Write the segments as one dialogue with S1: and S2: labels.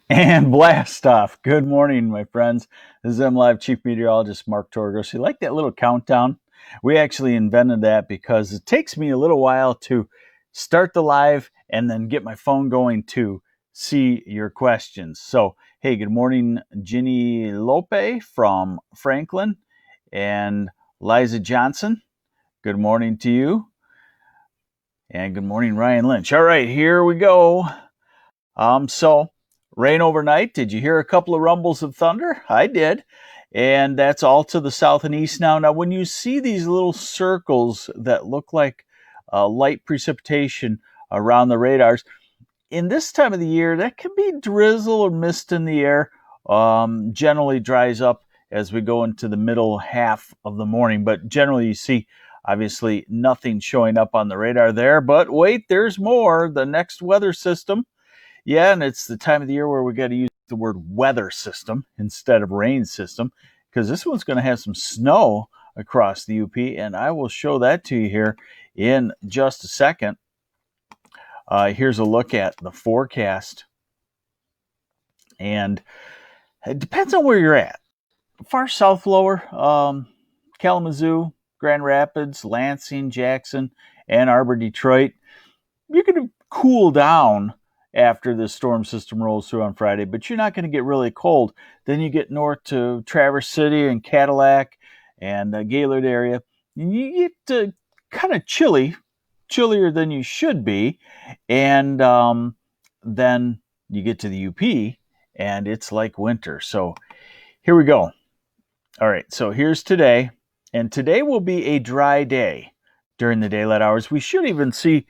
S1: And blast off. Good morning, my friends. This is MLive Chief Meteorologist Mark Torgos. You like that little countdown? We actually invented that because it takes me a little while to start the live and then get my phone going to see your questions. So, hey, good morning, Ginny Lope from Franklin and Liza Johnson. Good morning to you. And good morning, Ryan Lynch. All right, here we go. So rain overnight. Did you hear a couple of rumbles of thunder? I did. And that's all to the south and east now. Now, when you see these little circles that look like light precipitation around the radars, in this time of the year, that can be drizzle or mist in the air. Generally dries up as we go into the middle half of the morning. But generally, you see, obviously, nothing showing up on the radar there. But wait, there's more. The next weather system. Yeah, and it's the time of the year where we got to use the word weather system instead of rain system, because this one's going to have some snow across the UP, and I will show that to you here in just a second. Here's a look at the forecast, and it depends on where you're at. Far south lower, Kalamazoo, Grand Rapids, Lansing, Jackson, Ann Arbor, Detroit, you're going to cool down after the storm system rolls through on Friday, but you're not going to get really cold. Then you get north to Traverse City and Cadillac and Gaylord area, and you get kind of chillier than you should be, and then you get to the UP, and it's like winter. So here we go. All right, so here's today, and today will be a dry day during the daylight hours. We should even see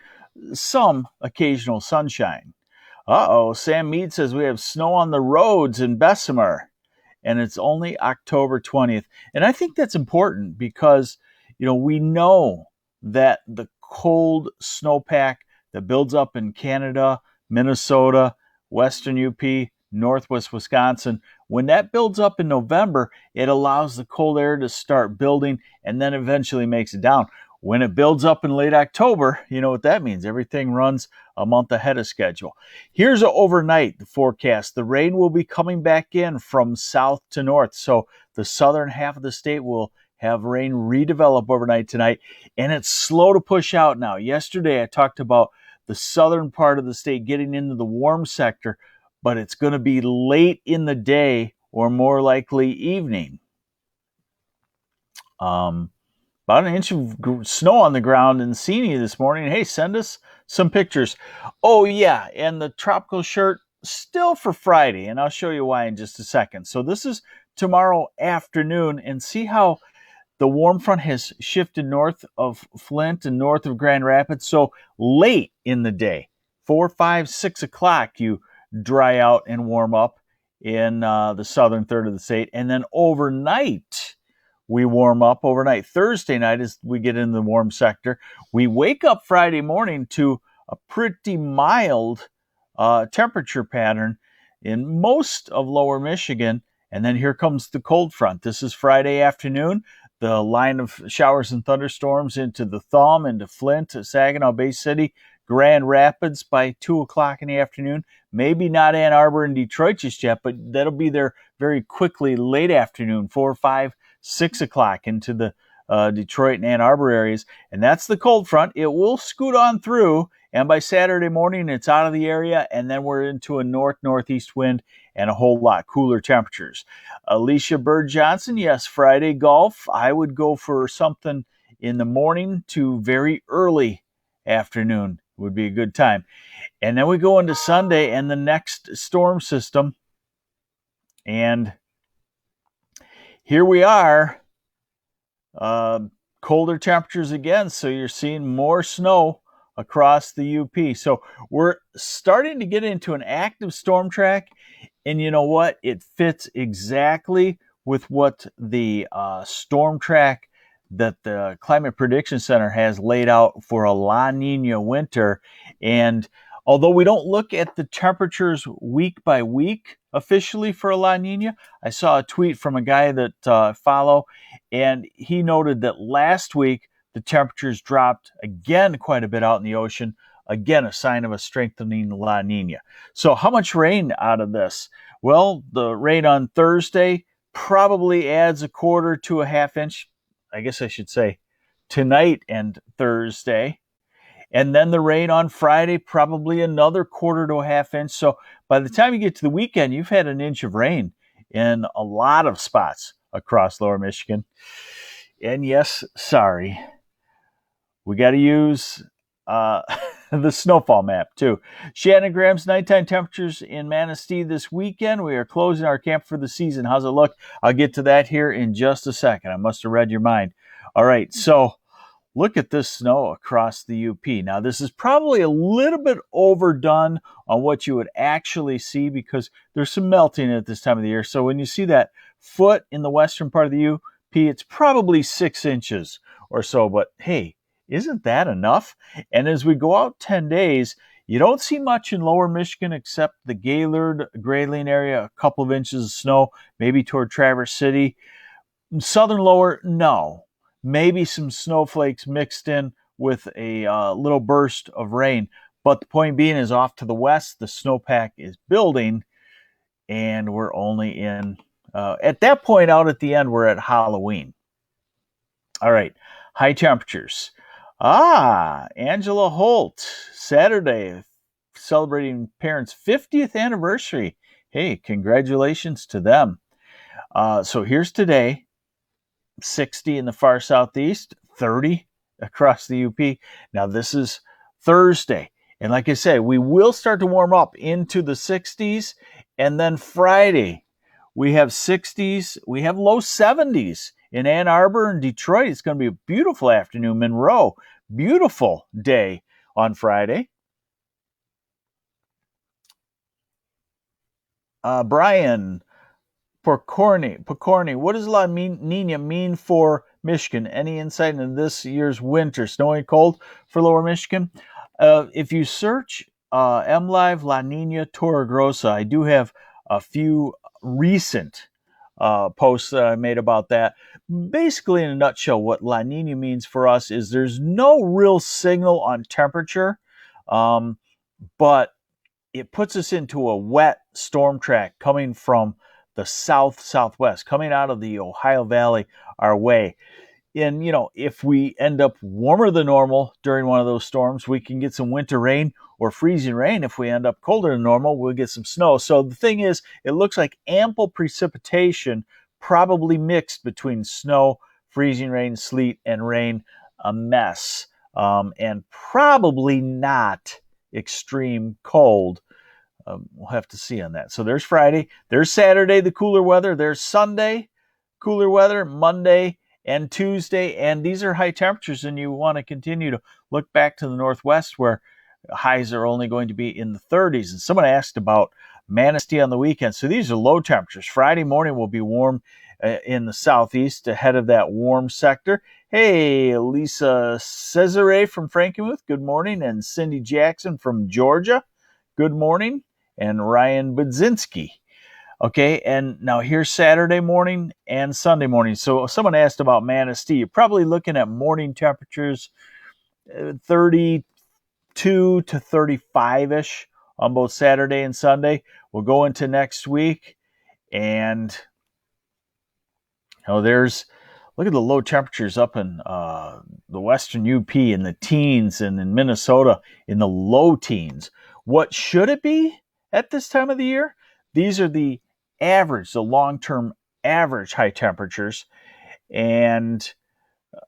S1: some occasional sunshine. Sam Mead says we have snow on the roads in Bessemer, and it's only October 20th. And I think that's important because, we know that the cold snowpack that builds up in Canada, Minnesota, Western UP, Northwest Wisconsin, when that builds up in November, it allows the cold air to start building and then eventually makes it down. When it builds up in late October, you know what that means. Everything runs a month ahead of schedule. Here's an overnight forecast. The rain will be coming back in from south to north. So the southern half of the state will have rain redevelop overnight tonight. And it's slow to push out now. Yesterday, I talked about the southern part of the state getting into the warm sector, but it's going to be late in the day or more likely evening. About an inch of snow on the ground in Saginaw this morning. Hey, send us some pictures. Oh, yeah, and the tropical shirt still for Friday, and I'll show you why in just a second. So this is tomorrow afternoon, and see how the warm front has shifted north of Flint and north of Grand Rapids. So late in the day, 4, 5, 6 o'clock, you dry out and warm up in the southern third of the state, and then overnight, we warm up overnight. Thursday night, as we get into the warm sector, we wake up Friday morning to a pretty mild temperature pattern in most of lower Michigan. And then here comes the cold front. This is Friday afternoon. The line of showers and thunderstorms into the Thumb, into Flint, Saginaw, Bay City, Grand Rapids by 2 o'clock in the afternoon. Maybe not Ann Arbor and Detroit just yet, but that'll be there very quickly late afternoon, 4, 5, 6 o'clock into the Detroit and Ann Arbor areas. And that's the cold front. It will scoot on through, and by Saturday morning, it's out of the area, and then we're into a north-northeast wind and a whole lot cooler temperatures. Alicia Bird Johnson, yes, Friday golf. I would go for something in the morning to very early afternoon would be a good time. And then we go into Sunday and the next storm system. And here we are, colder temperatures again. So you're seeing more snow across the UP. So we're starting to get into an active storm track. And you know what? It fits exactly with what the storm track that the Climate Prediction Center has laid out for a La Nina winter. And although we don't look at the temperatures week by week officially for a La Nina, I saw a tweet from a guy that I follow, and he noted that last week the temperatures dropped again quite a bit out in the ocean Again, a sign of a strengthening La Nina. So how much rain out of this? Well, the rain on Thursday probably adds a quarter to a half inch. I guess I should say tonight and Thursday. And then the rain on Friday, probably another quarter to a half inch. So by the time you get to the weekend, you've had an inch of rain in a lot of spots across lower Michigan. And yes, sorry, we got to use the snowfall map too. Shannongrams nighttime temperatures in Manistee this weekend. We are closing our camp for the season. How's it look? I'll get to that here in just a second. I must have read your mind. All right, so look at this snow across the UP. Now, this is probably a little bit overdone on what you would actually see because there's some melting at this time of the year. So when you see that foot in the western part of the UP, it's probably 6 inches or so. But hey, isn't that enough? And as we go out 10 days, you don't see much in lower Michigan except the Gaylord, Grayling area, a couple of inches of snow, maybe toward Traverse City. Southern lower, no. Maybe some snowflakes mixed in with a little burst of rain. But the point being is off to the west, the snowpack is building, and we're only in, at that point out at the end, we're at Halloween. All right, high temperatures. Angela Holt, Saturday, celebrating parents' 50th anniversary. Hey, congratulations to them. So here's today. 60 in the far southeast, 30 across the UP. Now this is Thursday. And like I said, we will start to warm up into the 60s. And then Friday, we have 60s. We have low 70s in Ann Arbor and Detroit. It's going to be a beautiful afternoon. Monroe, beautiful day on Friday. Brian Pokorny, what does La Nina mean for Michigan? Any insight into this year's winter? Snowy and cold for lower Michigan? If you search MLive La Nina Torregrossa, I do have a few recent posts that I made about that. Basically, in a nutshell, what La Nina means for us is there's no real signal on temperature, but it puts us into a wet storm track coming from the southwest, coming out of the Ohio Valley our way. And, if we end up warmer than normal during one of those storms, we can get some winter rain or freezing rain. If we end up colder than normal, we'll get some snow. So the thing is, it looks like ample precipitation, probably mixed between snow, freezing rain, sleet, and rain, a mess. And probably not extreme cold. We'll have to see on that. So there's Friday. There's Saturday, the cooler weather. There's Sunday, cooler weather. Monday and Tuesday. And these are high temperatures, and you want to continue to look back to the Northwest where highs are only going to be in the 30s. And someone asked about Manistee on the weekend. So these are low temperatures. Friday morning will be warm in the southeast ahead of that warm sector. Hey, Lisa Cesare from Frankenmuth, good morning. And Cindy Jackson from Georgia, good morning. And Ryan Budzinski. Okay, and now here's Saturday morning and Sunday morning. So someone asked about Manistee. You're probably looking at morning temperatures 32 to 35-ish on both Saturday and Sunday. We'll go into next week, and look at the low temperatures up in the western UP in the teens, and in Minnesota in the low teens. What should it be at this time of the year? These are the long-term average high temperatures. And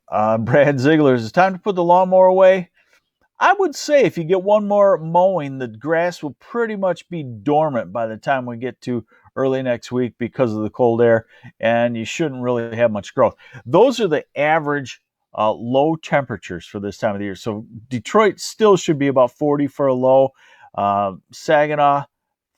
S1: Brad Ziegler, is it time to put the lawnmower away? I would say if you get one more mowing, the grass will pretty much be dormant by the time we get to early next week because of the cold air, and you shouldn't really have much growth. Those are the average low temperatures for this time of the year. So Detroit still should be about 40 for a low. Saginaw,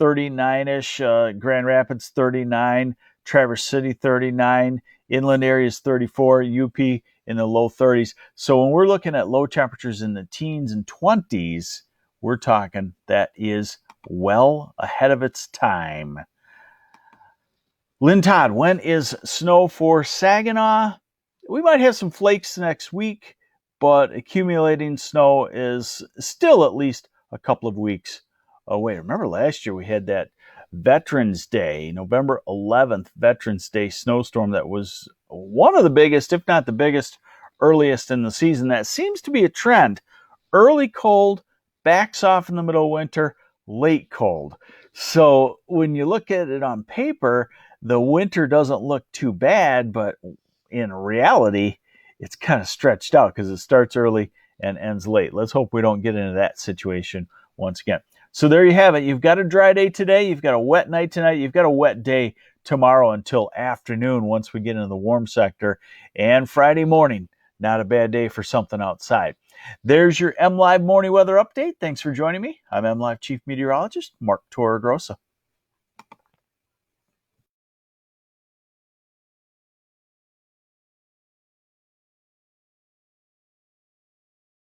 S1: 39-ish. Grand Rapids, 39. Traverse City, 39. Inland areas, 34. UP in the low 30s. So when we're looking at low temperatures in the teens and 20s, we're talking that is well ahead of its time. Lynn Todd, when is snow for Saginaw? We might have some flakes next week, but accumulating snow is still at least a couple of weeks away. Remember last year we had that Veterans Day, November 11th, Veterans Day snowstorm that was one of the biggest, if not the biggest, earliest in the season. That seems to be a trend. Early cold, backs off in the middle of winter, late cold. So when you look at it on paper, the winter doesn't look too bad, but in reality, it's kind of stretched out because it starts early and ends late. Let's hope we don't get into that situation once again. So there you have it. You've got a dry day today. You've got a wet night tonight. You've got a wet day tomorrow until afternoon once we get into the warm sector. And Friday morning, not a bad day for something outside. There's your MLive morning weather update. Thanks for joining me. I'm MLive Chief Meteorologist Mark Torregrossa.